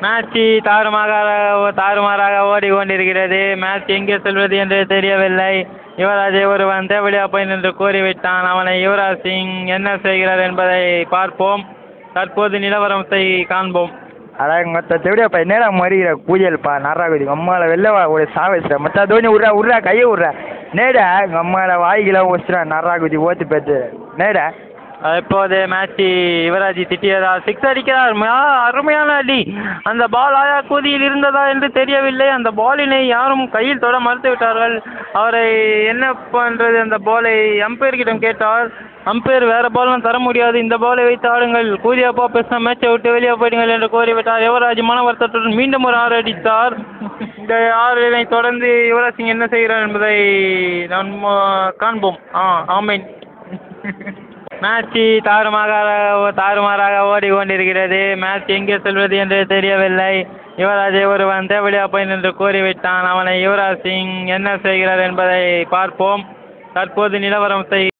Match தாறுமாறாக ஓடிக்கொண்டிருக்கிறது. Match எங்கே செல்வது என்று தெரியவில்லை. யுவராஜை ஒருவன் தேவடியா போய் நின்று கூறிவிட்டான். அவனை யுவராஜ் சிங் என்ன செய்கிறார் என்பதை பார்ப்போம். தற்போது நிலவரத்தை காண்போம். அதான் மொத்த தேவடியா பா என்னடா மறிகிற கூஜல்ப்பா நாராகுதி அம்மாவில் வெளில ஒரு சாவச்சுட்டா மொத்த தோனி விட்றா கையை விட்றா நேடா எங்கள் அம்மாவில் வாய்க்கெல்லாம் வச்சுட்டா நாராகுதி ஓத்து பேத்து நேடா. இப்போது மேட்ச் யுவராஜ் திட்டியதா சிக்ஸ் அடிக்கிறார். அருமையான அடி. அந்த பால் ஆயா கூதியில் இருந்ததா என்று தெரியவில்லை. அந்த பாலினை யாரும் கையில் தொட மறுத்து விட்டார்கள். அவரை என்ன பண்ணுறது அந்த பாலை அம்பையர்கிடம் கேட்டார். அம்பையர் வேறு பாலும் தர முடியாது, இந்த பாலை வைத்து ஆடுங்கள், கூதியப்பா பேசினா மேட்சை விட்டு வெளியே போயிடுங்கள் என்று கூறிவிட்டார். யுவராஜ் மன வருத்தத்துடன் மீண்டும் ஒரு 6 அடித்தார். இந்த 6 தொடர்ந்து யுவராஜ் சிங் என்ன செய்கிறார் என்பதை நாம் காண்போம். ஆமீன். மேட்ச் தாறுமாறாக ஓடிக்கொண்டிருக்கிறது. மேட்ச் எங்கே செல்வது என்று தெரியவில்லை. யுவராஜை ஒருவன் தேவடியா போய் நின்று கூறிவிட்டான். அவனை யுவராஜ் சிங் என்ன செய்கிறார் என்பதை பார்ப்போம். தற்போது நிலவரத்தை